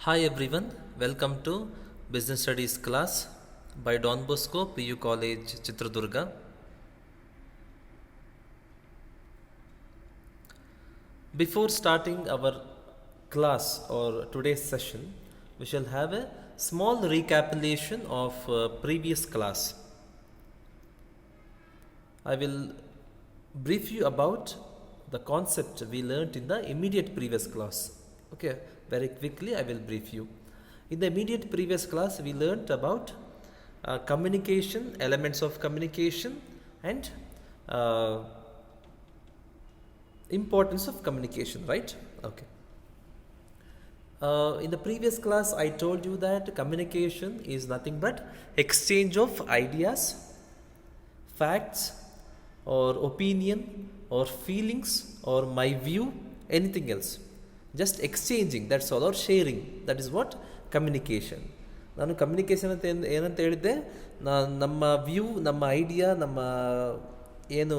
Hi everyone, welcome to Business Studies class by Don Bosco PU College Chitradurga. Before starting our class or today's session, we shall have a small recapitulation of previous class. I will brief you about the concept we learnt in the immediate previous class. Okay, very quickly I will brief you. In the immediate previous class, we learnt about communication, elements of communication, and importance of communication, right? Okay. In the previous class, I told you that communication is nothing but exchange of ideas, facts, or opinion, or feelings, or my view, anything else. Just exchanging, that's all, or sharing. That is what communication. ನಾನು communication ಅಂತ ಏನಂತ ಹೇಳಿದ್ದೆ, ನಮ್ಮ view, ನಮ್ಮ idea, ನಮ್ಮ ಏನು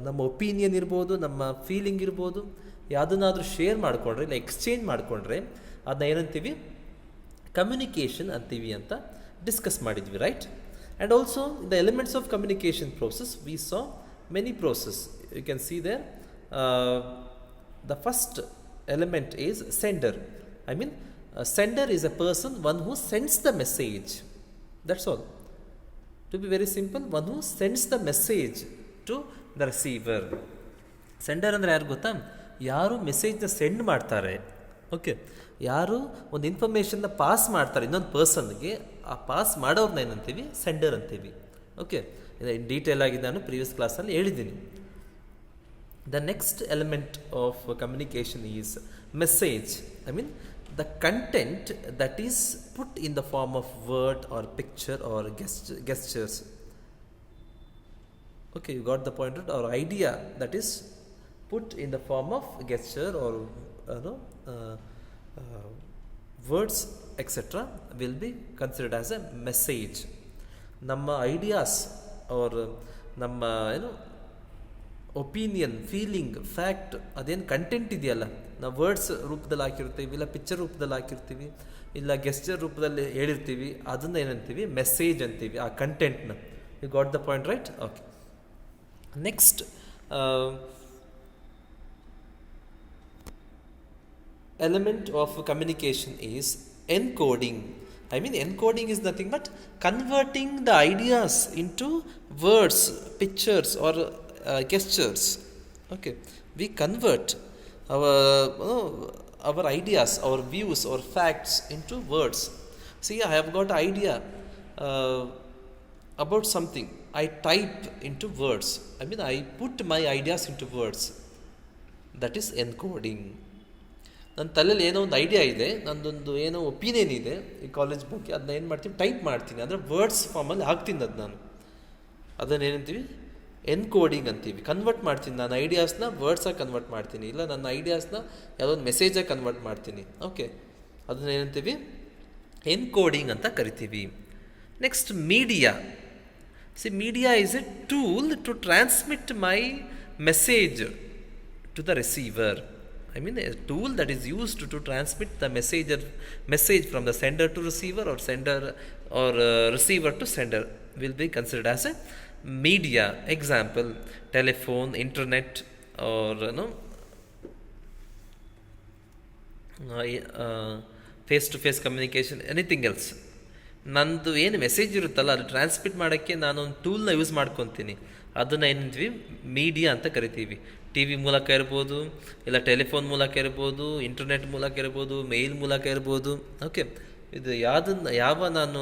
ನಮ್ಮ opinion ಇರ್ಬೋದು, ನಮ್ಮ ಫೀಲಿಂಗ್ ಇರ್ಬೋದು, ಯಾವುದನ್ನಾದರೂ ಶೇರ್ ಮಾಡಿಕೊಂಡ್ರೆ ಇಲ್ಲ ಎಕ್ಸ್ಚೇಂಜ್ ಮಾಡಿಕೊಂಡ್ರೆ ಅದನ್ನ ಏನಂತೀವಿ, ಕಮ್ಯುನಿಕೇಷನ್ ಅಂತೀವಿ ಅಂತ ಡಿಸ್ಕಸ್ ಮಾಡಿದ್ವಿ, right? And also the elements of communication process we saw many process. You can see there the first element is sender. I mean, a sender is a person, one who sends the message. That's all. To be very simple, one who sends the message to the receiver. Sender ಅಂದರೆ ಯಾರು ಗೊತ್ತಾ? ಯಾರು ಮೆಸೇಜ್ನ send ಮಾಡ್ತಾರೆ, okay, ಯಾರು ಒಂದು ಇನ್ಫಾರ್ಮೇಷನ್ನ pass ಮಾಡ್ತಾರೆ ಇನ್ನೊಂದು ಪರ್ಸನ್ಗೆ, ಆ ಪಾಸ್ ಮಾಡೋರನ್ನ ಏನಂತೀವಿ, ಸೆಂಡರ್ ಅಂತೀವಿ. ಓಕೆ, ಇನ್ ಡೀಟೇಲ್ ಆಗಿ ನಾನು ಪ್ರೀವಿಯಸ್ ಕ್ಲಾಸಲ್ಲಿ ಹೇಳಿದ್ದೀನಿ. The next element of communication is message. I mean, the content that is put in the form of word or picture or gestures. Okay, you got the point, right? Or idea that is put in the form of gesture or words, etc. will be considered as a message. Namma ideas or namma opinion, feeling, fact, ಅದೇನು content ಇದೆಯಲ್ಲ, ನಾವು words ರೂಪದಲ್ಲಿ ಹಾಕಿರ್ತೀವಿ, ಇಲ್ಲ picture ರೂಪದಲ್ಲಿ ಹಾಕಿರ್ತೀವಿ, ಇಲ್ಲ gesture ರೂಪದಲ್ಲಿ ಹೇಳಿರ್ತೀವಿ, ಅದನ್ನು ಏನಂತೀವಿ, ಮೆಸೇಜ್ ಅಂತೀವಿ, ಆ ಕಂಟೆಂಟ್ನ. You got the point, right? Okay. Next element of communication is encoding. I mean, encoding is nothing but converting the ideas into words, pictures, or gestures. Okay, we convert our ideas, our views, or facts into words. See, I have got idea about something, I type into words. I mean, I put my ideas into words. That is encoding. ನನ್ನ ತಲೆಯಲ್ಲಿ ಏನೋ ಒಂದು idea ಇದೆ, ನನ್ನದೊಂದು ಏನೋ opinion ಇದೆ ಈ college ಬಗ್ಗೆ, ಅದನ್ನ ಏನು ಮಾಡ್ತೀನಿ, ಟೈಪ್ ಮಾಡ್ತೀನಿ, ಅಂದರೆ ವರ್ಡ್ಸ್ ಫಾರ್ಮಲ್ಲಿ ಹಾಕ್ತೀನಿ. ಅದು ನಾನು ಅದನ್ನು ಏನಂತೀವಿ, ಎನ್ಕೋಡಿಂಗ್ ಅಂತೀವಿ. ಕನ್ವರ್ಟ್ ಮಾಡ್ತೀನಿ, ನಾನು ಐಡಿಯಾಸ್ನ ವರ್ಡ್ಸಾಗಿ ಕನ್ವರ್ಟ್ ಮಾಡ್ತೀನಿ, ಇಲ್ಲ ನನ್ನ ಐಡಿಯಾಸ್ನ ಯಾವುದೊಂದು ಮೆಸೇಜಾಗಿ ಕನ್ವರ್ಟ್ ಮಾಡ್ತೀನಿ. ಓಕೆ, ಅದನ್ನ ಏನಂತೀವಿ, ಎನ್ಕೋಡಿಂಗ್ ಅಂತ ಕರಿತೀವಿ. Next media. See, media is a tool to transmit my message to the receiver. I mean, a tool that is used to transmit the message from the sender to receiver, or sender or receiver to sender, will be considered as a media. Example, telephone, internet, or face-to-face communication, anything else. ನಂದು ಏನು message ಇರುತ್ತಲ್ಲ, ಅದು transmit ಮಾಡೋಕ್ಕೆ ನಾನೊಂದು ಟೂಲ್ನ use ಮಾಡ್ಕೊತೀನಿ, ಅದನ್ನು ಏನಂತೀವಿ, media ಅಂತ ಕರಿತೀವಿ. ಟಿ ವಿ ಮೂಲಕ ಇರ್ಬೋದು, ಇಲ್ಲ ಟೆಲಿಫೋನ್ ಮೂಲಕ ಇರ್ಬೋದು, ಇಂಟರ್ನೆಟ್ ಮೂಲಕ ಇರ್ಬೋದು, ಮೇಲ್ ಮೂಲಕ ಇರ್ಬೋದು. ಓಕೆ, ಇದು ಯಾವ ನಾನು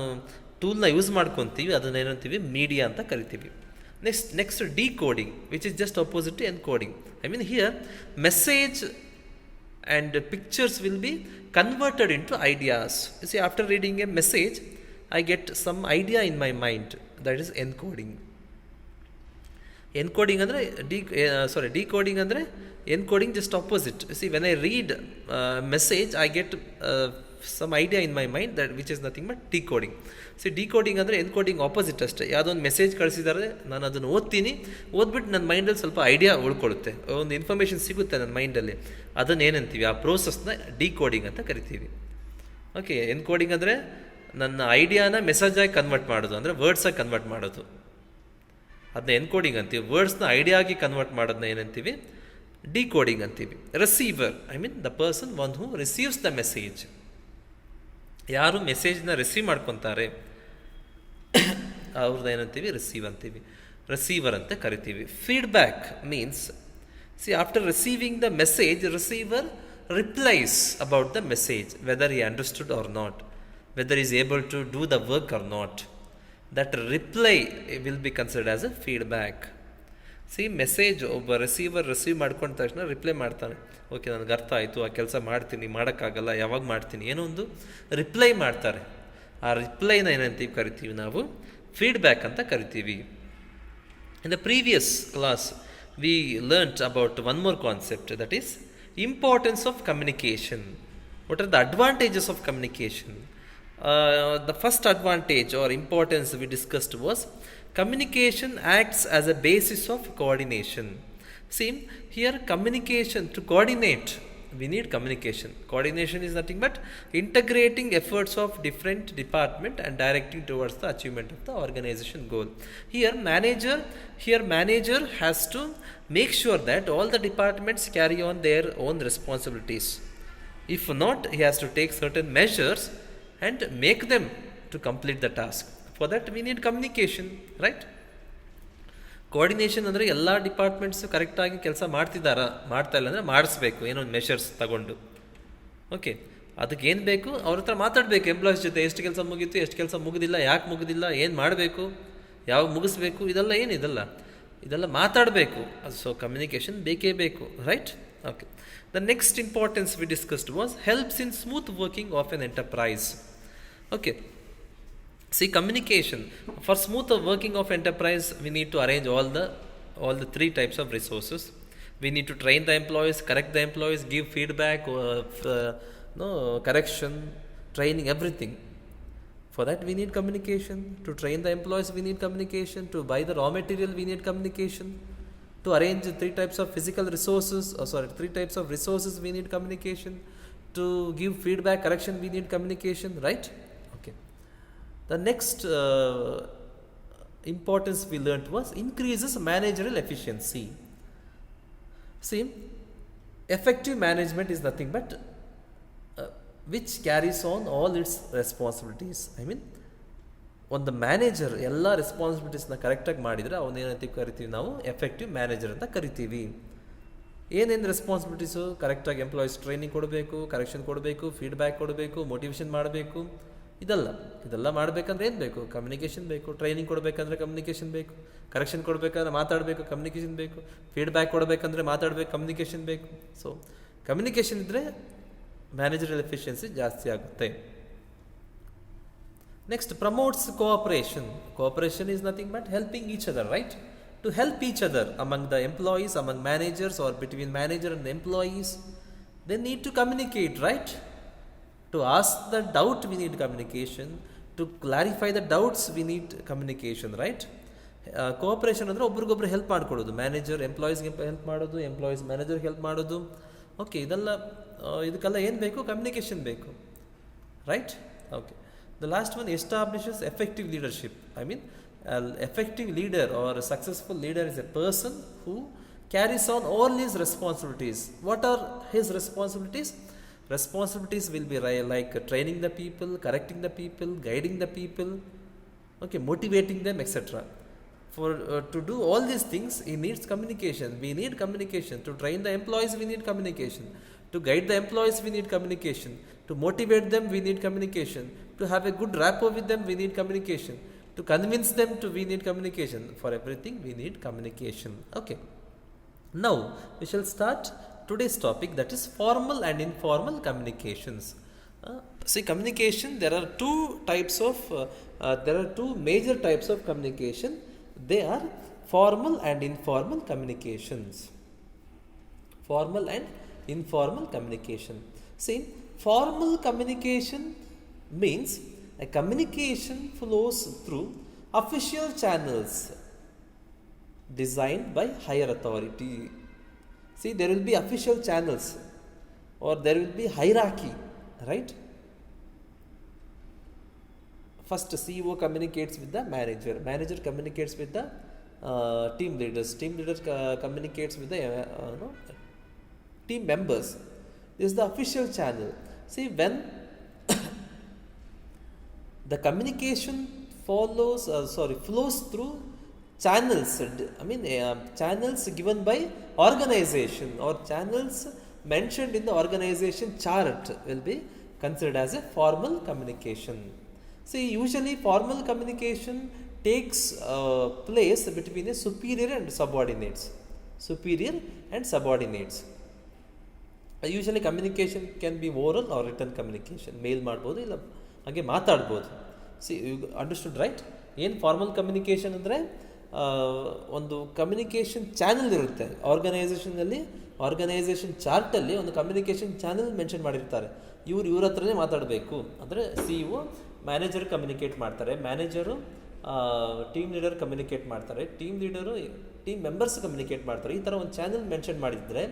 ಟೂಲ್ನ ಯೂಸ್ ಮಾಡ್ಕೊತೀವಿ ಅದನ್ನು ಏನಂತೀವಿ, ಮೀಡಿಯಾ ಅಂತ ಕರಿತೀವಿ. Next decoding, which is just opposite to encoding. I mean, here message and pictures will be converted into ideas. You see, after reading a message, I get some idea in my mind. That is encoding. Encoding ಅಂದರೆ decoding ಅಂದರೆ encoding just opposite. You see, when I read message, I get some idea in my mind, that which is nothing but decoding. C, decoding ಅಂದರೆ encoding opposite ಅಷ್ಟೇ. ಯಾವುದೋ ಒಂದು message ಕಳಿಸಿದ್ದಾರೆ, ನಾನು ಅದನ್ನು ಓದ್ತೀನಿ, ಓದ್ಬಿಟ್ಟು ನನ್ನ ಮೈಂಡಲ್ಲಿ ಸ್ವಲ್ಪ ಐಡಿಯಾ ಉಳ್ಕೊಳ್ಳುತ್ತೆ, ಒಂದು ಇನ್ಫಾರ್ಮೇಷನ್ ಸಿಗುತ್ತೆ ನನ್ನ ಮೈಂಡಲ್ಲಿ, ಅದನ್ನು ಏನಂತೀವಿ, ಆ ಪ್ರೋಸೆಸ್ನ ಡಿಕೋಡಿಂಗ್ ಅಂತ ಕರಿತೀವಿ. ಓಕೆ, ಎನ್ಕೋಡಿಂಗ್ ಅಂದರೆ ನನ್ನ ಐಡಿಯಾನ ಮೆಸೇಜಾಗಿ ಕನ್ವರ್ಟ್ ಮಾಡೋದು, ಅಂದರೆ ವರ್ಡ್ಸಾಗಿ ಕನ್ವರ್ಟ್ ಮಾಡೋದು, ಅದನ್ನ ಎನ್ಕೋಡಿಂಗ್ ಅಂತೀವಿ. ವರ್ಡ್ಸ್ನ ಐಡಿಯಾ ಆಗಿ ಕನ್ವರ್ಟ್ ಮಾಡೋದನ್ನ ಏನಂತೀವಿ, ಡಿಕೋಡಿಂಗ್ ಅಂತೀವಿ. Receiver, I mean the person one who receives the message. ಯಾರು ಮೆಸೇಜ್ನ ರಿಸೀವ್ ಮಾಡ್ಕೊತಾರೆ ಅವ್ರದ್ದು ಏನಂತೀವಿ, ರಿಸೀವ್ ಅಂತೀವಿ, ರಿಸೀವರ್ ಅಂತ ಕರಿತೀವಿ. Feedback means, see after receiving the message, receiver replies about the message, whether he understood or not, whether he is able to do the work or not. That reply will be considered as a feedback. C message ಒಬ್ಬ receiver receive ಮಾಡ್ಕೊಂಡ ತಕ್ಷಣ reply ಮಾಡ್ತಾನೆ, okay ನನಗೆ ಅರ್ಥ ಆಯಿತು, ಆ ಕೆಲಸ ಮಾಡ್ತೀನಿ, ಮಾಡೋಕ್ಕಾಗಲ್ಲ, ಯಾವಾಗ ಮಾಡ್ತೀನಿ, ಏನೋ ಒಂದು ರಿಪ್ಲೈ ಮಾಡ್ತಾರೆ. ಆ ರಿಪ್ಲೈನ ಏನಂತೀವಿ, ಕರಿತೀವಿ ನಾವು ಫೀಡ್ಬ್ಯಾಕ್ ಅಂತ ಕರಿತೀವಿ. In the previous class we learned about one more concept, that is importance of communication. What are the advantages of communication? The first advantage or importance we discussed was communication acts as a basis of coordination. See, here communication, to coordinate, we need communication. Coordination is nothing but integrating efforts of different department and directing towards the achievement of the organization goal. Here manager has to make sure that all the departments carry on their own responsibilities. If not, he has to take certain measures and make them to complete the task. For that we need communication, right? Coordination ಅಂದರೆ ಎಲ್ಲ departments ಕರೆಕ್ಟಾಗಿ ಕೆಲಸ ಮಾಡ್ತಾ ಇಲ್ಲ ಅಂದರೆ ಮಾಡಿಸ್ಬೇಕು, ಏನೋ ಒಂದು ಮೆಷರ್ಸ್ ತಗೊಂಡು. ಓಕೆ, ಅದಕ್ಕೆ ಏನು ಬೇಕು, ಅವ್ರ ಹತ್ರ ಮಾತಾಡಬೇಕು ಎಂಪ್ಲಾಯೀಸ್ ಜೊತೆ, ಎಷ್ಟು ಕೆಲಸ ಮುಗೀತು, ಎಷ್ಟು ಕೆಲಸ ಮುಗಿದಿಲ್ಲ, ಯಾಕೆ ಮುಗಿದಿಲ್ಲ, ಏನು ಮಾಡಬೇಕು, ಯಾವಾಗ ಮುಗಿಸ್ಬೇಕು, ಇದೆಲ್ಲ ಮಾತಾಡಬೇಕು. ಸೊ ಕಮ್ಯುನಿಕೇಷನ್ ಬೇಕೇ ಬೇಕು, right? Okay, the next importance we discussed was helps in smooth working of N enterprise. Okay, see, communication, for smooth working of enterprise we need to arrange all the three types of resources. We need to train the employees, correct the employees, give feedback, correction, training, everything. For that we need communication. To train the employees we need communication. To buy the raw material we need communication. To arrange three types of resources we need communication. To give feedback, correction, we need communication, right? The next importance we learnt was increases managerial efficiency. See, effective management is nothing but which carries on all its responsibilities. I mean, ಒಂದು manager ಎಲ್ಲ ರೆಸ್ಪಾನ್ಸಿಬಿಲಿಟೀಸ್ನ ಕರೆಕ್ಟಾಗಿ ಮಾಡಿದರೆ ಅವನೇನಂತ ಕರಿತೀವಿ, ನಾವು effective manager ಅಂತ ಕರಿತೀವಿ. ಏನೇನು responsibilities, ಕರೆಕ್ಟಾಗಿ ಎಂಪ್ಲಾಯೀಸ್ ಟ್ರೈನಿಂಗ್ ಕೊಡಬೇಕು, ಕರೆಕ್ಷನ್ ಕೊಡಬೇಕು, ಫೀಡ್ಬ್ಯಾಕ್ ಕೊಡಬೇಕು, ಮೋಟಿವೇಶನ್ ಮಾಡಬೇಕು, ಇದೆಲ್ಲ ಮಾಡಬೇಕಂದ್ರೆ ಏನು ಬೇಕು, ಕಮ್ಯುನಿಕೇಷನ್ ಬೇಕು. ಟ್ರೈನಿಂಗ್ ಕೊಡಬೇಕಂದ್ರೆ ಕಮ್ಯುನಿಕೇಷನ್ ಬೇಕು, ಕರೆಕ್ಷನ್ ಕೊಡಬೇಕಂದ್ರೆ ಮಾತಾಡಬೇಕು, ಕಮ್ಯುನಿಕೇಷನ್ ಬೇಕು, ಫೀಡ್ಬ್ಯಾಕ್ ಕೊಡಬೇಕಂದ್ರೆ ಮಾತಾಡಬೇಕು, ಕಮ್ಯುನಿಕೇಷನ್ ಬೇಕು. ಸೊ ಕಮ್ಯುನಿಕೇಷನ್ ಇದ್ದರೆ ಮ್ಯಾನೇಜರಲ್ ಎಫಿಷಿಯನ್ಸಿ ಜಾಸ್ತಿ ಆಗುತ್ತೆ. Next, promotes cooperation. Cooperation is nothing but helping each other, right? To help each other among the employees, among managers, or between manager and employees, they need to communicate, right? To ask the doubt we need communication, to clarify the doubts we need communication, right? Cooperation ಅಂದರೆ ಒಬ್ರಿಗೊಬ್ರು help ಮಾಡ್ಕೊಡೋದು, manager ಎಂಪ್ಲಾಯೀಸ್ಗೆ help ಮಾಡೋದು, employees ಮ್ಯಾನೇಜರ್ಗೆ help ಮಾಡೋದು. Okay, ಇದಕ್ಕೆಲ್ಲ ಏನು ಬೇಕು, communication ಬೇಕು, right? Okay, the last one establishes effective leadership. I mean, an effective leader or a successful leader is a person who carries on all his responsibilities. What are his responsibilities? Responsibilities will be like training the people, correcting the people, guiding the people, okay, motivating them, etc. For to do all these things he needs communication. We need communication. To train the employees we need communication. To guide the employees we need communication. To motivate them we need communication. To have a good rapport with them we need communication. To convince them we need communication. For everything we need communication. Okay, now we shall start today's topic, that is formal and informal communications. See, communication, there are two major types of communication. They are formal and informal communications. Formal and informal communication. See, formal communication means a communication flows through official channels designed by higher authority. See, there will be official channels or there will be hierarchy, right? first CEO communicates with the manager, manager communicates with the team leaders, team leaders communicates with the team members. This is the official channel. See, when the communication flows through channels, channels given by organization or channels mentioned in the organization chart will be considered as a formal communication. See, usually formal communication takes place between a superior and subordinates. Superior and subordinates. Usually communication can be oral or written communication. Mail ಮಾಡ್ಬೋದು ಇಲ್ಲ ಹಾಗೆ ಮಾತಾಡ್ಬೋದು. See you understood right? ಏನು formal communication ಅಂದರೆ ಒಂದು communication channel ಇರುತ್ತೆ ಆರ್ಗನೈಸೇಷನಲ್ಲಿ. Organisation ಚಾರ್ಟಲ್ಲಿ ಒಂದು communication channel mention ಮಾಡಿರ್ತಾರೆ. ಇವ್ರ ಹತ್ರನೇ ಮಾತಾಡಬೇಕು ಅಂದರೆ CEO ಮ್ಯಾನೇಜರ್ ಕಮ್ಯುನಿಕೇಟ್ ಮಾಡ್ತಾರೆ, ಮ್ಯಾನೇಜರು ಟೀಮ್ ಲೀಡರ್ ಕಮ್ಯುನಿಕೇಟ್ ಮಾಡ್ತಾರೆ, team leader team members communicate ಮಾಡ್ತಾರೆ. ಈ ಥರ ಒಂದು ಚಾನಲ್ ಮೆನ್ಷನ್ ಮಾಡಿದರೆ,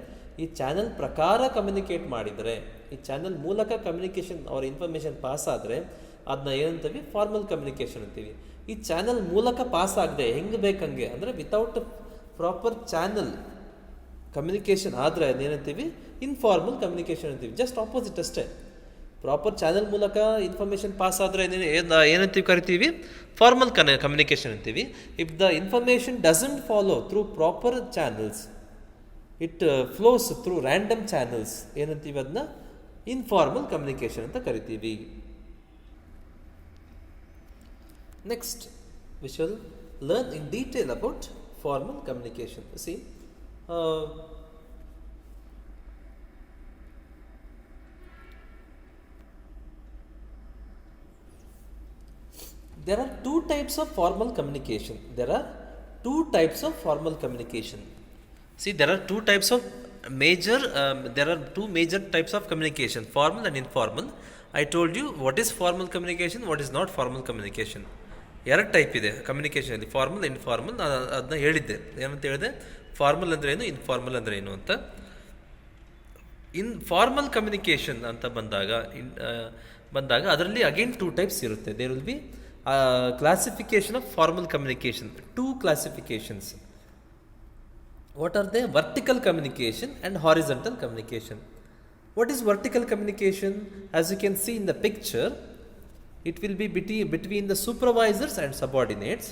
ಈ ಚಾನಲ್ ಪ್ರಕಾರ ಕಮ್ಯುನಿಕೇಟ್ ಮಾಡಿದರೆ, ಈ ಚಾನಲ್ ಮೂಲಕ ಕಮ್ಯುನಿಕೇಷನ್ ಅವ್ರ ಇನ್ಫಾರ್ಮೇಷನ್ ಪಾಸ್ ಆದರೆ ಅದನ್ನ ಏನಂತೀವಿ? ಫಾರ್ಮಲ್ ಕಮ್ಯುನಿಕೇಷನ್ ಅಂತೀವಿ. ಈ ಚಾನಲ್ ಮೂಲಕ ಪಾಸ್ ಆಗದೆ ಹೆಂಗೆ ಬೇಕಂಗೆ ಅಂದರೆ ವಿತೌಟ್ ಪ್ರಾಪರ್ ಚಾನಲ್ ಕಮ್ಯುನಿಕೇಷನ್ ಆದರೆ ಅದೇನಂತೀವಿ? ಇನ್ಫಾರ್ಮಲ್ ಕಮ್ಯುನಿಕೇಷನ್ ಅಂತೀವಿ. ಜಸ್ಟ್ ಆಪೋಸಿಟ್ ಅಷ್ಟೇ. ಪ್ರಾಪರ್ ಚಾನಲ್ ಮೂಲಕ ಇನ್ಫಾರ್ಮೇಷನ್ ಪಾಸ್ ಆದರೆ ಏನಂತೀವಿ? ಕರಿತೀವಿ ಫಾರ್ಮಲ್ ಕಮ್ಯುನಿಕೇಷನ್ ಅಂತೀವಿ. If the information doesn't follow through proper channels, it flows through random channels, ಏನಂತೀವಿ? ಅದನ್ನ ಇನ್ಫಾರ್ಮಲ್ ಕಮ್ಯುನಿಕೇಷನ್ ಅಂತ ಕರಿತೀವಿ. Next we shall learn in detail about formal communication. C, there are two types of formal communication. There are two types of formal communication. See, there are two types of there are two major types of communication, formal and informal. I told you what is formal communication, what is not formal communication. ಎರಡು type ಇದೆ ಕಮ್ಯುನಿಕೇಷನಲ್ಲಿ, formal informal. ಅದನ್ನ ಹೇಳಿದ್ದೆ. ಏನಂತ ಹೇಳಿದೆ? Formal ಅಂದರೆ ಏನು, informal ಅಂದರೆ ಏನು ಅಂತ. ಫಾರ್ಮಲ್ ಕಮ್ಯುನಿಕೇಷನ್ ಅಂತ ಬಂದಾಗ ಅದರಲ್ಲಿ ಅಗೇನ್ ಟೂ ಟೈಪ್ಸ್ ಇರುತ್ತೆ. There will be classification of formal communication. Two classifications. What are they? Vertical communication and horizontal communication. What is vertical communication? As you can see in the picture, it will be between the supervisors and subordinates.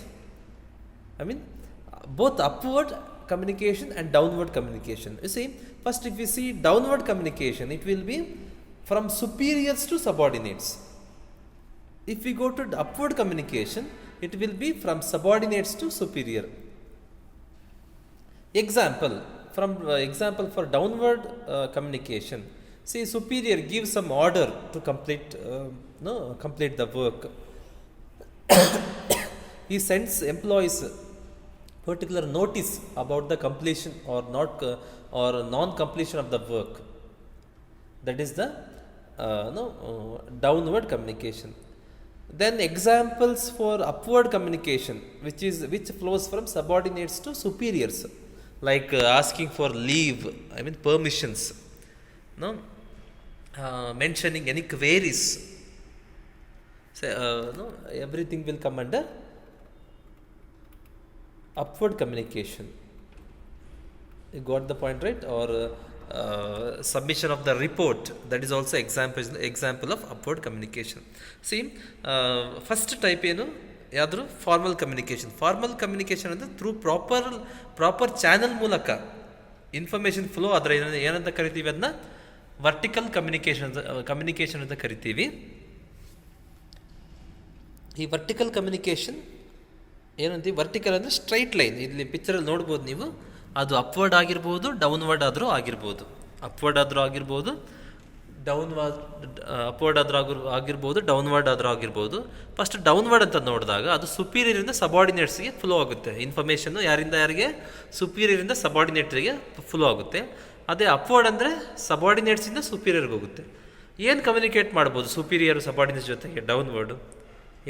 Both upward communication and downward communication. You see, first if we see downward communication, it will be from superiors to subordinates. If we go to upward communication, it will be from subordinates to superior. Example for downward communication. See, superior gives some order to complete the work. He sends employees particular notice about the completion or non-completion of the work. That is the downward communication. Then examples for upward communication, which flows from subordinates to superiors, like asking for leave, permissions, mentioning any queries. Everything will come under upward communication. You got the point, right? Or submission of the report, that is also example of upward communication. See, first type ಏನು ಯಾವುದು? Formal communication. Formal communication ಅಂದರೆ through proper channel ಮೂಲಕ information flow ಆದರೆ ಏನಂತ ಕರಿತೀವಿ? ಅದನ್ನ vertical communication ಅಂತ ಕರಿತೀವಿ. ಈ ವರ್ಟಿಕಲ್ ಕಮ್ಯುನಿಕೇಷನ್ ಏನಂತೀವಿ? ವರ್ಟಿಕಲ್ ಅಂದರೆ ಸ್ಟ್ರೈಟ್ ಲೈನ್. ಇಲ್ಲಿ ಪಿಕ್ಚರಲ್ಲಿ ನೋಡ್ಬೋದು ನೀವು. ಅದು ಅಪ್ವರ್ಡ್ ಆಗಿರ್ಬೋದು, ಡೌನ್ವರ್ಡ್ ಆದರೂ ಆಗಿರ್ಬೋದು. ಅಪ್ವರ್ಡ್ ಆದರೂ ಆಗಿರ್ಬೋದು, ಅಪ್ವರ್ಡ್ ಡೌನ್ವರ್ಡ್ ಆದರೂ ಆಗಿರ್ಬೋದು. ಫಸ್ಟ್ ಡೌನ್ವರ್ಡ್ ಅಂತ ನೋಡಿದಾಗ ಅದು ಸುಪೀರಿಯರಿಂದ ಸಬಾರ್ಡಿನೇಟ್ಸ್ಗೆ ಫ್ಲೋ ಆಗುತ್ತೆ. ಇನ್ಫಾರ್ಮೇಷನ್ನು ಯಾರಿಂದ ಯಾರಿಗೆ? ಸುಪೀರಿಯರಿಂದ ಸಬಾರ್ಡಿನೇಟ್ರಿಗೆ ಫ್ಲೋ ಆಗುತ್ತೆ. ಅದೇ ಅಪ್ವರ್ಡ್ ಅಂದರೆ ಸಬಾರ್ಡಿನೇಟ್ಸಿಂದ ಸುಪೀರಿಯರ್ಗೆ ಹೋಗುತ್ತೆ. ಏನು ಕಮ್ಯುನಿಕೇಟ್ ಮಾಡ್ಬೋದು ಸುಪೀರಿಯರು ಸಬಾರ್ಡಿನೇಟ್ಸ್ ಜೊತೆಗೆ? ಡೌನ್ವರ್ಡು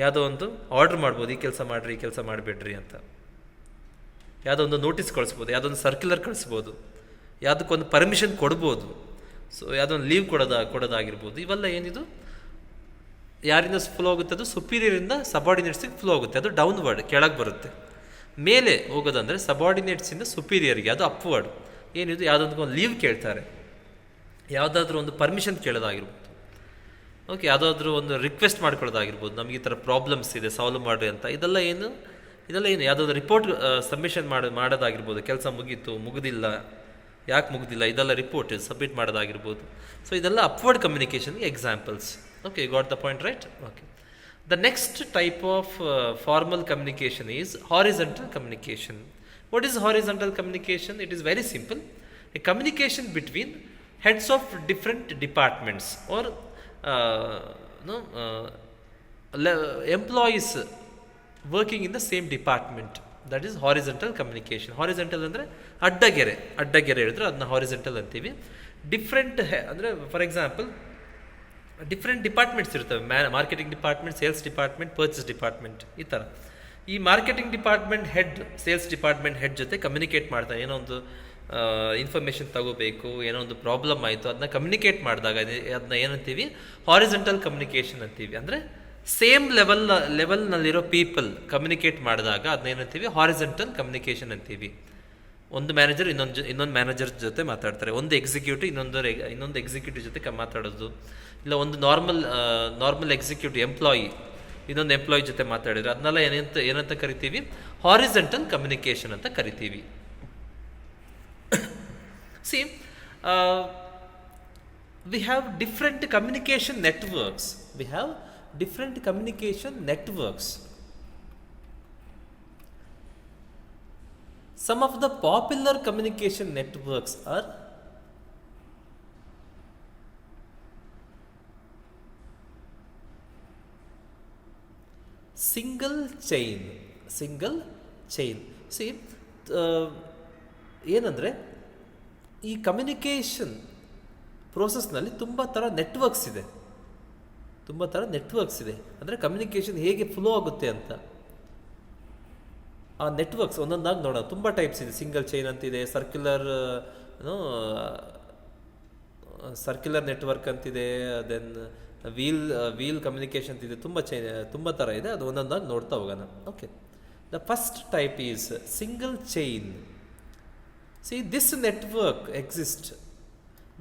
ಯಾವುದೋ ಒಂದು ಆರ್ಡ್ರ್ ಮಾಡ್ಬೋದು, ಈ ಕೆಲಸ ಮಾಡಿರಿ, ಈ ಕೆಲಸ ಮಾಡಿಬಿಡ್ರಿ ಅಂತ. ಯಾವುದೋ ಒಂದು ನೋಟಿಸ್ ಕಳಿಸ್ಬೋದು, ಯಾವುದೊಂದು ಸರ್ಕ್ಯುಲರ್ ಕಳಿಸ್ಬೋದು, ಯಾವುದಕ್ಕೊಂದು ಪರ್ಮಿಷನ್ ಕೊಡ್ಬೋದು. ಸೊ ಯಾವುದೊಂದು ಲೀವ್ ಕೊಡೋದಾಗಿರ್ಬೋದು. ಇವೆಲ್ಲ ಏನಿದು ಯಾರಿಂದ ಫ್ಲೋ ಆಗುತ್ತೆ? ಅದು ಸುಪೀರಿಯರಿಂದ ಸಬಾರ್ಡಿನೇಟ್ಸಿಗೆ ಫ್ಲೋ ಆಗುತ್ತೆ, ಅದು ಡೌನ್ವರ್ಡ್, ಕೆಳಗೆ ಬರುತ್ತೆ. ಮೇಲೆ ಹೋಗೋದಂದರೆ ಸಬಾರ್ಡಿನೇಟ್ಸಿಂದ ಸುಪೀರಿಯರ್ಗೆ, ಅದು ಅಪ್ವರ್ಡ್. ಏನಿದು, ಯಾವುದೊಂದು ಒಂದು ಲೀವ್ ಕೇಳ್ತಾರೆ, ಯಾವುದಾದ್ರೂ ಒಂದು ಪರ್ಮಿಷನ್ ಕೇಳೋದಾಗಿರ್ಬೋದು, ಓಕೆ, ಯಾವುದಾದ್ರೂ ಒಂದು ರಿಕ್ವೆಸ್ಟ್ ಮಾಡ್ಕೊಳ್ಳೋದಾಗಿರ್ಬೋದು, ನಮಗೆ ಈ ಥರ ಪ್ರಾಬ್ಲಮ್ಸ್ ಇದೆ ಸಾಲ್ವ್ ಮಾಡಿ ಅಂತ. ಇದೆಲ್ಲ ಏನು ಯಾವುದಾದ್ರು ರಿಪೋರ್ಟ್ ಸಬ್ಮಿಷನ್ ಮಾಡೋದಾಗಿರ್ಬೋದು, ಕೆಲಸ ಮುಗಿದಿಲ್ಲ, ಯಾಕೆ ಮುಗಿದಿಲ್ಲ, ಇದೆಲ್ಲ ರಿಪೋರ್ಟ್ ಸಬ್ಮಿಟ್ ಮಾಡೋದಾಗಿರ್ಬೋದು. ಸೊ ಇದೆಲ್ಲ ಅಪ್ವರ್ಡ್ ಕಮ್ಯುನಿಕೇಷನ್ಗೆ examples. Okay, you got the point, right? Okay. The next type of formal communication is horizontal communication. What is horizontal communication? It is very simple. A communication between heads of different departments or employees working in the same department. That is horizontal communication. Horizontal ಅಂದರೆ ಅಡ್ಡಗೆರೆ ಹೇಳಿದ್ರೆ ಅದನ್ನ horizontal ಅಂತೀವಿ. Different ಅಂದರೆ for example different departments ಇರ್ತವೆ, marketing department, sales department, purchase department, ಈ ಥರ. ಈ marketing department head sales department head ಜೊತೆ ಕಮ್ಯುನಿಕೇಟ್ ಮಾಡ್ತಾರೆ. ಏನೋ ಒಂದು ಇನ್ಫಾರ್ಮೇಷನ್ ತಗೋಬೇಕು, ಏನೋ ಒಂದು ಪ್ರಾಬ್ಲಮ್ ಆಯಿತು, ಅದನ್ನ ಕಮ್ಯುನಿಕೇಟ್ ಮಾಡಿದಾಗ ಅದನ್ನ ಏನಂತೀವಿ? ಹಾರಿಜೆಂಟಲ್ ಕಮ್ಯುನಿಕೇಷನ್ ಅಂತೀವಿ. ಅಂದರೆ ಸೇಮ್ ಲೆವೆಲ್ನಲ್ಲಿರೋ ಪೀಪಲ್ ಕಮ್ಯುನಿಕೇಟ್ ಮಾಡಿದಾಗ ಅದನ್ನ ಏನಂತೀವಿ? ಹಾರಿಜೆಂಟಲ್ ಕಮ್ಯುನಿಕೇಷನ್ ಅಂತೀವಿ. ಒಂದು ಮ್ಯಾನೇಜರ್ ಇನ್ನೊಂದು ಮ್ಯಾನೇಜರ್ ಜೊತೆ ಮಾತಾಡ್ತಾರೆ, ಒಂದು ಎಕ್ಸಿಕ್ಯೂಟಿವ್ ಇನ್ನೊಂದು ಎಕ್ಸಿಕ್ಯೂಟಿವ್ ಜೊತೆ ಮಾತಾಡೋದು, ಇಲ್ಲ ಒಂದು ನಾರ್ಮಲ್ ಎಕ್ಸಿಕ್ಯೂಟಿವ್ ಎಂಪ್ಲಾಯಿ ಇನ್ನೊಂದು ಎಂಪ್ಲಾಯಿ ಜೊತೆ ಮಾತಾಡಿದ್ರೆ ಅದನ್ನೆಲ್ಲ ಏನಂತ ಕರಿತೀವಿ? ಹಾರಿಜೆಂಟಲ್ ಕಮ್ಯುನಿಕೇಷನ್ ಅಂತ ಕರಿತೀವಿ. C, we have different communication networks. Some of the popular communication networks are single chain. See, ಏನಂದರೆ ಈ ಕಮ್ಯುನಿಕೇಷನ್ ಪ್ರೋಸೆಸ್ನಲ್ಲಿ ತುಂಬ ಥರ ನೆಟ್ವರ್ಕ್ಸ್ ಇದೆ. ಅಂದರೆ ಕಮ್ಯುನಿಕೇಷನ್ ಹೇಗೆ ಫ್ಲೋ ಆಗುತ್ತೆ ಅಂತ. ಆ ನೆಟ್ವರ್ಕ್ಸ್ ಒಂದೊಂದಾಗಿ ನೋಡೋಣ. ತುಂಬ ಟೈಪ್ಸ್ ಇದೆ. ಸಿಂಗಲ್ ಚೈನ್ ಅಂತಿದೆ, ಸರ್ಕ್ಯುಲರ್ ನೆಟ್ವರ್ಕ್ ಅಂತಿದೆ, ದೆನ್ ವೀಲ್ ಕಮ್ಯುನಿಕೇಷನ್ ಅಂತಿದೆ. ತುಂಬ ಥರ ಇದೆ, ಅದು ಒಂದೊಂದಾಗಿ ನೋಡ್ತಾ ಹೋಗೋಣ. Okay, the first type is single chain. See, this network exists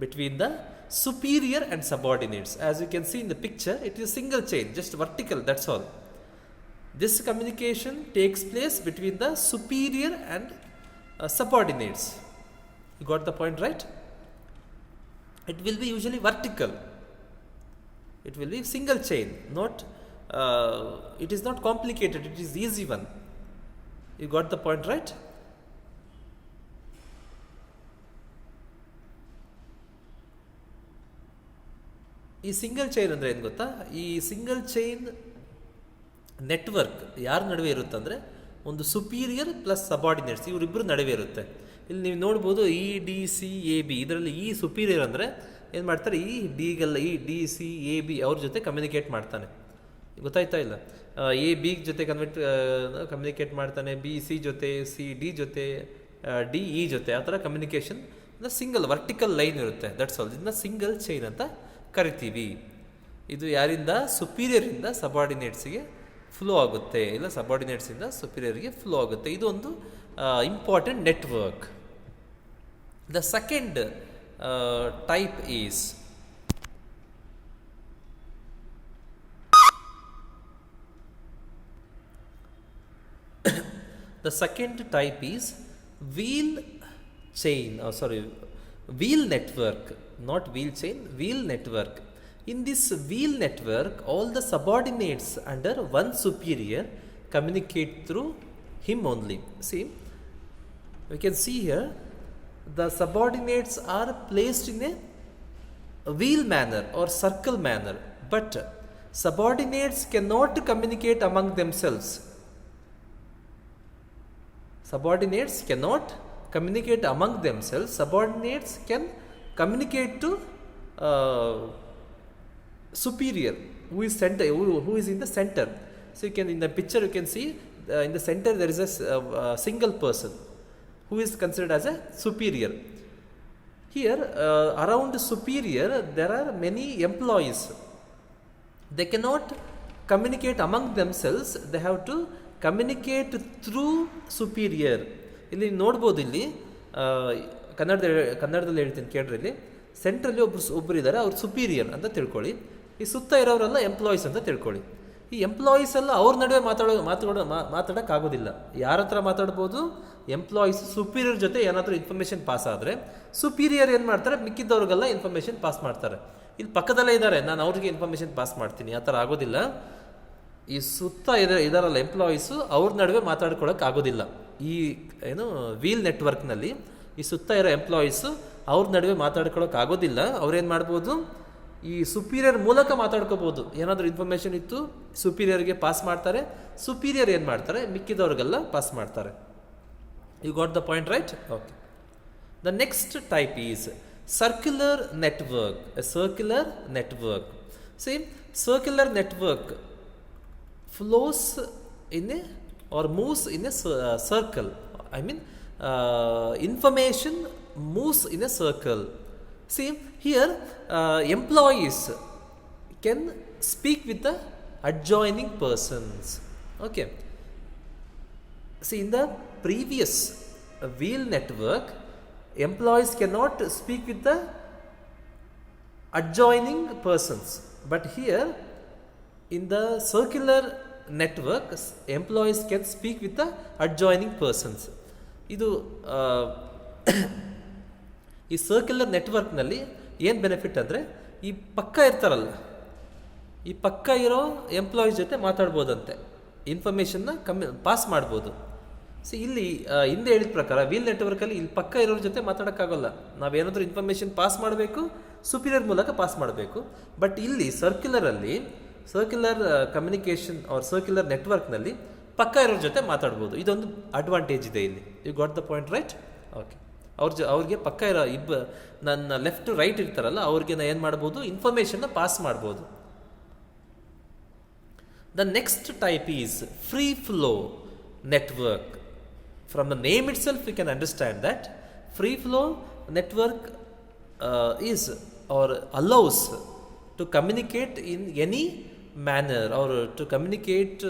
between the superior and subordinates. As you can see in the picture, it is single chain, just vertical, that's all. This communication takes place between the superior and subordinates. You got the point, right? It will be usually vertical. It will be single chain, it is not complicated, it is easy one. You got the point, right? ಈ single chain ಅಂದರೆ ಏನು ಗೊತ್ತಾ? ಈ single chain network ಯಾರ ನಡುವೆ ಇರುತ್ತೆ ಅಂದರೆ ಒಂದು ಸುಪೀರಿಯರ್ ಪ್ಲಸ್ ಸಬಾರ್ಡಿನೇಟ್ಸ್, ಇವರಿಬ್ಬರು ನಡುವೆ ಇರುತ್ತೆ. ಇಲ್ಲಿ ನೀವು ನೋಡ್ಬೋದು EDCAB, ಇದರಲ್ಲಿ ಈ ಸುಪೀರಿಯರ್ ಅಂದರೆ ಏನು ಮಾಡ್ತಾರೆ? ಈ DCAB ಅವ್ರ ಜೊತೆ ಕಮ್ಯುನಿಕೇಟ್ ಮಾಡ್ತಾನೆ, ಗೊತ್ತಾಯ್ತಾ ಇಲ್ಲ? AB ಜೊತೆ ಕಮ್ಯುನಿಕೇಟ್ ಮಾಡ್ತಾನೆ, BC ಜೊತೆ, CD ಜೊತೆ, DE ಜೊತೆ, ಆ ಥರ ಕಮ್ಯುನಿಕೇಷನ್ ಅಂದರೆ ಸಿಂಗಲ್ ವರ್ಟಿಕಲ್ ಲೈನ್ ಇರುತ್ತೆ. That's all. ಇದನ್ನ ಸಿಂಗಲ್ ಚೈನ್ ಅಂತ ಕರಿತೀವಿ. ಇದು ಯಾರಿಂದ? ಸುಪೀರಿಯರಿಂದ ಸಬಾರ್ಡಿನೇಟ್ಸಿಗೆ ಫ್ಲೋ ಆಗುತ್ತೆ, ಇಲ್ಲ ಸಬಾರ್ಡಿನೇಟ್ಸಿಂದ ಸುಪೀರಿಯರ್ಗೆ ಫ್ಲೋ ಆಗುತ್ತೆ. ಇದು ಒಂದು important network. The second type is wheel network, not wheel chain, wheel network. In this wheel network, all the subordinates under one superior communicate through him only. See, we can see here the subordinates are placed in a wheel manner or circle manner, but subordinates cannot communicate among themselves. Subordinates cannot communicate among themselves. Subordinates can communicate to superior who is in the center. So you can, in the picture you can see in the center there is a single person who is considered as a superior. Here around the superior there are many employees They cannot communicate among themselves, they have to communicate through superior. ಇಲ್ಲಿ ನೋಡ್ಬೋದು, ಇಲ್ಲಿ ಕನ್ನಡದಲ್ಲಿ ಹೇಳ್ತೀನಿ ಕೇಳ್ರಿ. ಇಲ್ಲಿ ಸೆಂಟ್ರಲ್ಲಿ ಒಬ್ಬರು ಇದ್ದಾರೆ, ಅವ್ರು ಸುಪೀರಿಯರ್ ಅಂತ ತಿಳ್ಕೊಳ್ಳಿ. ಈ ಸುತ್ತ ಇರೋರೆಲ್ಲ ಎಂಪ್ಲಾಯೀಸ್ ಅಂತ ತಿಳ್ಕೊಳ್ಳಿ. ಈ ಎಂಪ್ಲಾಯೀಸ್ ಎಲ್ಲ ಅವ್ರ ನಡುವೆ ಮಾತಾಡೋಕ್ಕಾಗೋದಿಲ್ಲ. ಯಾರ ಹತ್ರ ಮಾತಾಡ್ಬೋದು? ಎಂಪ್ಲಾಯೀಸ್ ಸುಪೀರಿಯರ್ ಜೊತೆ ಏನಾದರೂ ಇನ್ಫಾರ್ಮೇಷನ್ ಪಾಸ್ ಆದರೆ ಸುಪೀರಿಯರ್ ಏನು ಮಾಡ್ತಾರೆ, ಮಿಕ್ಕಿದ್ದವ್ರಿಗೆಲ್ಲ ಇನ್ಫಾರ್ಮೇಷನ್ ಪಾಸ್ ಮಾಡ್ತಾರೆ. ಇಲ್ಲಿ ಪಕ್ಕದಲ್ಲೇ ಇದ್ದಾರೆ, ನಾನು ಅವ್ರಿಗೆ ಇನ್ಫಾರ್ಮೇಷನ್ ಪಾಸ್ ಮಾಡ್ತೀನಿ, ಆ ಥರ ಆಗೋದಿಲ್ಲ. ಈ ಸುತ್ತ ಇದಾರಲ್ಲ ಎಂಪ್ಲಾಯೀಸು, ಅವ್ರ ನಡುವೆ ಮಾತಾಡ್ಕೊಳ್ಳೋಕ್ಕಾಗೋದಿಲ್ಲ. ಈ ವೀಲ್ ನೆಟ್ವರ್ಕ್ನಲ್ಲಿ ಈ ಸುತ್ತ ಇರೋ ಎಂಪ್ಲಾಯೀಸು ಅವ್ರ ನಡುವೆ ಮಾತಾಡ್ಕೊಳ್ಳೋಕ್ಕಾಗೋದಿಲ್ಲ. ಅವ್ರೇನು ಮಾಡ್ಬೋದು, ಈ ಸುಪೀರಿಯರ್ ಮೂಲಕ ಮಾತಾಡ್ಕೋಬೋದು. ಏನಾದರೂ ಇನ್ಫಾರ್ಮೇಷನ್ ಇತ್ತು ಸುಪೀರಿಯರ್ಗೆ ಪಾಸ್ ಮಾಡ್ತಾರೆ, ಸುಪೀರಿಯರ್ ಏನು ಮಾಡ್ತಾರೆ, ಮಿಕ್ಕಿದವ್ರಿಗೆಲ್ಲ ಪಾಸ್ ಮಾಡ್ತಾರೆ. You got the point, right? Okay. The next type is circular network. A circular network. See, circular network flows in a or moves in a circle. I mean, information moves in a circle. See, here employees can speak with the adjoining persons. Okay. See, in the previous wheel network, employees cannot speak with the adjoining persons. But here, in the circular network, employees can speak with the adjoining persons. ಇದು ಈ circular ನೆಟ್ವರ್ಕ್ನಲ್ಲಿ ಏನು benefit ಅಂದರೆ, ಈ ಪಕ್ಕ ಇರ್ತಾರಲ್ಲ, ಈ ಪಕ್ಕ ಇರೋ ಎಂಪ್ಲಾಯೀಸ್ ಜೊತೆ ಮಾತಾಡ್ಬೋದಂತೆ, ಇನ್ಫಾರ್ಮೇಷನ್ನ ಪಾಸ್ ಮಾಡ್ಬೋದು. ಸೊ ಇಲ್ಲಿ ಹಿಂದೆ ಹೇಳಿದ ಪ್ರಕಾರ ವೀಲ್ ನೆಟ್ವರ್ಕಲ್ಲಿ ಇಲ್ಲಿ ಪಕ್ಕ ಇರೋರ ಜೊತೆ ಮಾತಾಡೋಕ್ಕಾಗಲ್ಲ. ನಾವೇನಾದರೂ ಇನ್ಫಾರ್ಮೇಷನ್ ಪಾಸ್ ಮಾಡಬೇಕು, ಸುಪೀರಿಯರ್ ಮೂಲಕ ಪಾಸ್ ಮಾಡಬೇಕು. ಬಟ್ ಇಲ್ಲಿ ಸರ್ಕ್ಯುಲರ್ ಕಮ್ಯುನಿಕೇಷನ್ ಆರ್ ಸರ್ಕ್ಯುಲರ್ ನೆಟ್ವರ್ಕ್ನಲ್ಲಿ ಪಕ್ಕ ಇರೋರ ಜೊತೆ ಮಾತಾಡ್ಬೋದು. ಇದೊಂದು ಅಡ್ವಾಂಟೇಜ್ ಇದೆ ಇಲ್ಲಿ. You got the point, right? Okay. ಅವ್ರಿಗೆ ಪಕ್ಕ ಇರೋ ನನ್ನ ಲೆಫ್ಟ್ ರೈಟ್ ಇರ್ತಾರಲ್ಲ, ಅವ್ರಿಗೆ ನಾನು ಏನು ಮಾಡ್ಬೋದು, ಇನ್ಫಾರ್ಮೇಷನ್ನ ಪಾಸ್ ಮಾಡ್ಬೋದು. The next type is free flow network. From the name itself we can understand that free flow network is or allows to communicate in any manner or to communicate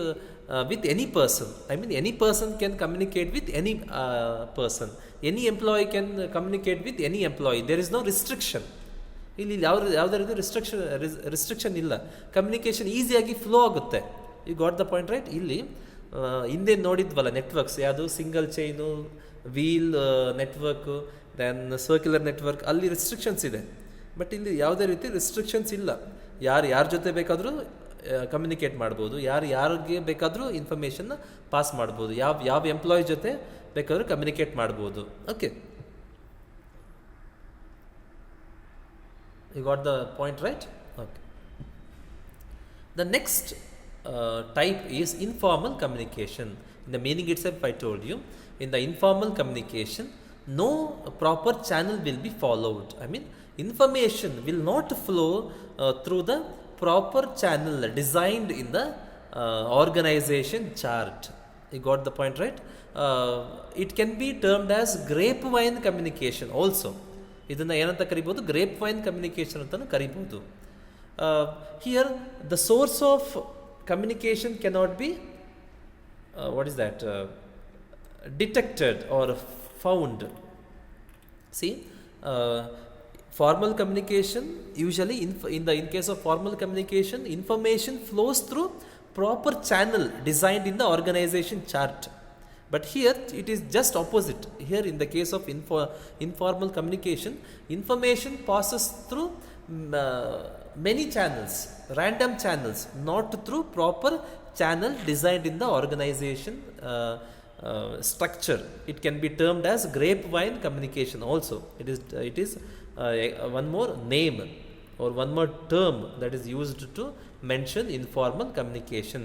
with any person. I mean, any person can communicate with any person. Any employee can communicate with any employee. There is no restriction. ಇಲ್ಲಿ ಯಾವುದೇ ರೀತಿ restriction ಇಲ್ಲ. Communication ಈಸಿಯಾಗಿ flow ಆಗುತ್ತೆ. You got the point, right? ಇಲ್ಲಿ ಹಿಂದೆ ನೋಡಿದ್ವಲ್ಲ networks, ಯಾವುದು single chain, wheel network, then circular network, ಅಲ್ಲಿ ರಿಸ್ಟ್ರಿಕ್ಷನ್ಸ್ ಇದೆ. ಬಟ್ ಇಲ್ಲಿ ಯಾವುದೇ ರೀತಿ ರಿಸ್ಟ್ರಿಕ್ಷನ್ಸ್ ಇಲ್ಲ. ಯಾರ ಜೊತೆ ಬೇಕಾದರೂ ಕಮ್ಯುನಿಕೇಟ್ ಮಾಡ್ಬೋದು, ಯಾರಿಗೆ ಬೇಕಾದರೂ ಇನ್ಫಾರ್ಮೇಷನ್ನ ಪಾಸ್ ಮಾಡ್ಬೋದು, ಯಾವ ಎಂಪ್ಲಾಯಿ ಜೊತೆ ಬೇಕಾದರೂ ಕಮ್ಯುನಿಕೇಟ್ ಮಾಡ್ಬೋದು. Okay, you got the point, right? Okay. The next type is informal communication. In the meaning itself I told you, in the informal communication no proper channel will be followed. I mean, information will not flow through the proper channel designed in the organization chart. You got the point, right? It can be termed as grapevine communication also. ಇದನ್ನು ಏನಂತ ಕರಿಬೋದು? ಗ್ರೇಪ್ವೈನ್ communication ಅಂತಲೂ ಕರಿಬೋದು. Here the source of communication cannot be detected or found. See, formal communication usually in case of formal communication, information flows through proper channel designed in the organization chart. But here it is just opposite. Here in the case of informal communication, information passes through many channels, random channels, not through proper channel designed in the organization structure. It can be termed as grapevine communication also. It is one more name or one more term that is used to mention informal communication.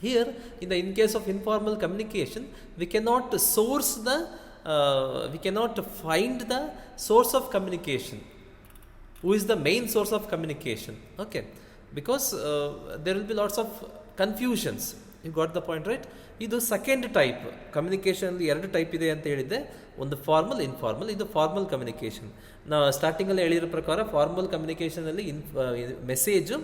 Here in case of informal communication, we cannot find the source of communication. Who is the main source of communication? Okay, because there will be lots of confusions. You got the point, right? ಇದು second type communication. ಎರಡು type ಇದೆ ಅಂತ ಹೇಳಿದ್ದೆ, ಒಂದು formal, informal. ಇದು formal communication. ನಾವು ಸ್ಟಾರ್ಟಿಂಗಲ್ಲಿ ಹೇಳಿರೋ ಪ್ರಕಾರ ಫಾರ್ಮಲ್ ಕಮ್ಯುನಿಕೇಷನಲ್ಲಿ ಮೆಸೇಜು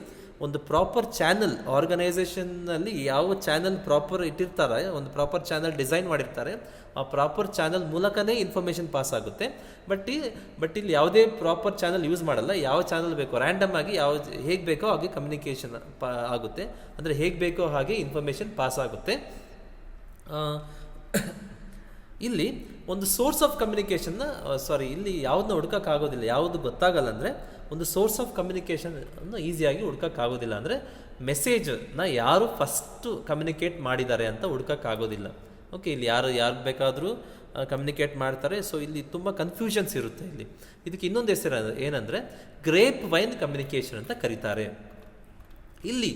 ಒಂದು ಪ್ರಾಪರ್ ಚಾನಲ್ ಆರ್ಗನೈಸೇಷನ್ನಲ್ಲಿ ಯಾವ ಚಾನಲ್ ಪ್ರಾಪರ್ ಇಟ್ಟಿರ್ತಾರೆ, ಒಂದು ಪ್ರಾಪರ್ ಚಾನಲ್ ಡಿಸೈನ್ ಮಾಡಿರ್ತಾರೆ, ಆ ಪ್ರಾಪರ್ ಚಾನಲ್ ಮೂಲಕನೇ ಇನ್ಫಾರ್ಮೇಷನ್ ಪಾಸ್ ಆಗುತ್ತೆ. ಬಟ್ ಇಲ್ಲಿ ಯಾವುದೇ ಪ್ರಾಪರ್ ಚಾನಲ್ ಯೂಸ್ ಮಾಡಲ್ಲ. ಯಾವ ಚಾನಲ್ ಬೇಕೋ ರ್ಯಾಂಡಮ್ ಆಗಿ ಹೇಗೆ ಬೇಕೋ ಹಾಗೆ ಕಮ್ಯುನಿಕೇಷನ್ ಆಗುತ್ತೆ, ಅಂದರೆ ಹೇಗೆ ಬೇಕೋ ಹಾಗೆ ಇನ್ಫಾರ್ಮೇಷನ್ ಪಾಸ್ ಆಗುತ್ತೆ. ಇಲ್ಲಿ ಒಂದು ಸೋರ್ಸ್ ಆಫ್ ಕಮ್ಯುನಿಕೇಷನ್ನ ಇಲ್ಲಿ ಯಾವುದನ್ನ ಹುಡ್ಕೋಕ್ಕಾಗೋದಿಲ್ಲ, ಯಾವುದು ಗೊತ್ತಾಗಲ್ಲ ಅಂದರೆ ಒಂದು ಸೋರ್ಸ್ ಆಫ್ ಕಮ್ಯುನಿಕೇಷನ್ ಅನ್ನು ಈಸಿಯಾಗಿ ಹುಡ್ಕೋಕ್ಕಾಗೋದಿಲ್ಲ. ಅಂದರೆ ಮೆಸೇಜನ್ನ ಯಾರು ಫಸ್ಟು ಕಮ್ಯುನಿಕೇಟ್ ಮಾಡಿದ್ದಾರೆ ಅಂತ ಹುಡ್ಕೋಕ್ಕಾಗೋದಿಲ್ಲ. ಓಕೆ, ಇಲ್ಲಿ ಯಾರು ಬೇಕಾದರೂ ಕಮ್ಯುನಿಕೇಟ್ ಮಾಡ್ತಾರೆ. ಸೊ ಇಲ್ಲಿ ತುಂಬ ಕನ್ಫ್ಯೂಷನ್ಸ್ ಇರುತ್ತೆ. ಇದಕ್ಕೆ ಇನ್ನೊಂದು ಹೆಸರು ಏನಂದರೆ ಗ್ರೇಪ್ ವೈನ್ ಕಮ್ಯುನಿಕೇಷನ್ ಅಂತ ಕರೀತಾರೆ. ಇಲ್ಲಿ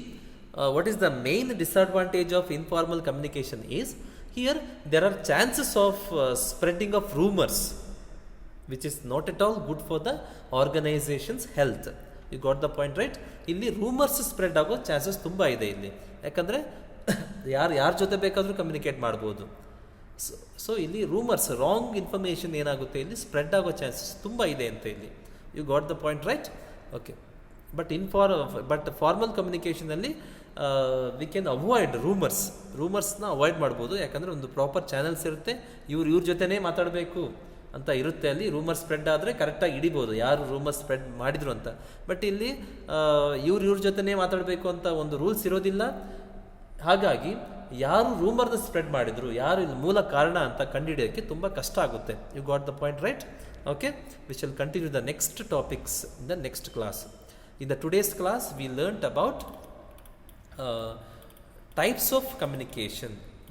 what is the main disadvantage of informal communication is here there are chances of spreading of rumors which is not at all good for the organization's health. You got the point, right? ಇಲ್ಲಿ rumours spread ಆಗೋ chances ತುಂಬ ಇದೆ ಇಲ್ಲಿ. ಯಾಕಂದರೆ ಯಾರ ಜೊತೆ ಬೇಕಾದರೂ communicate ಮಾಡ್ಬೋದು. ಸೊ ಇಲ್ಲಿ ರೂಮರ್ಸ್, ರಾಂಗ್ ಇನ್ಫಾರ್ಮೇಷನ್ ಏನಾಗುತ್ತೆ ಇಲ್ಲಿ ಸ್ಪ್ರೆಡ್ ಆಗೋ ಚಾನ್ಸಸ್ ತುಂಬ ಇದೆ ಅಂತ ಇಲ್ಲಿ. You got the point, right? Okay. But formal ಕಮ್ಯುನಿಕೇಷನಲ್ಲಿ ವಿ ಕ್ಯಾನ್ ಅವಾಯ್ಡ್ ರೂಮರ್ಸ್ನ ಅವಾಯ್ಡ್ ಮಾಡ್ಬೋದು. ಯಾಕಂದರೆ ಒಂದು ಪ್ರಾಪರ್ ಚಾನಲ್ಸ್ ಇರುತ್ತೆ, ಇವ್ರ ಜೊತೆನೇ ಮಾತಾಡಬೇಕು ಅಂತ ಇರುತ್ತೆ. ಅಲ್ಲಿ ರೂಮರ್ ಸ್ಪ್ರೆಡ್ ಆದರೆ ಕರೆಕ್ಟಾಗಿ ಹಿಡಿಬೋದು ಯಾರು ರೂಮರ್ ಸ್ಪ್ರೆಡ್ ಮಾಡಿದ್ರು ಅಂತ. ಬಟ್ ಇಲ್ಲಿ ಇವ್ರ ಜೊತೆನೇ ಮಾತಾಡಬೇಕು ಅಂತ ಒಂದು ರೂಲ್ಸ್ ಇರೋದಿಲ್ಲ. ಹಾಗಾಗಿ ಯಾರು ರೂಮರ್ನ ಸ್ಪ್ರೆಡ್ ಮಾಡಿದ್ರು, ಯಾರು ಇಲ್ಲಿ ಮೂಲ ಕಾರಣ ಅಂತ ಕಂಡುಹಿಡಿಯೋಕ್ಕೆ ತುಂಬ ಕಷ್ಟ ಆಗುತ್ತೆ. You got the point, right? Okay, we shall continue the next topics in the next class. In the today's class, we learnt about types of communication.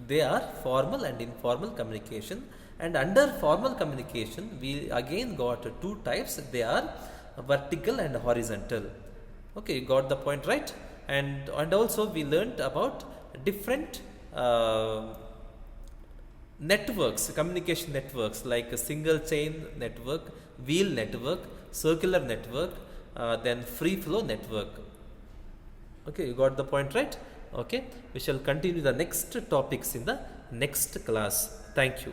They are formal and informal communication. And under formal communication, we again got two types. They are vertical and horizontal. Okay, you got the point, right? And also we learnt about different networks, communication networks, like a single chain network, wheel network, circular network, then free flow network. Okay, you got the point, right? Okay, we shall continue the next topics in the next class. Thank you.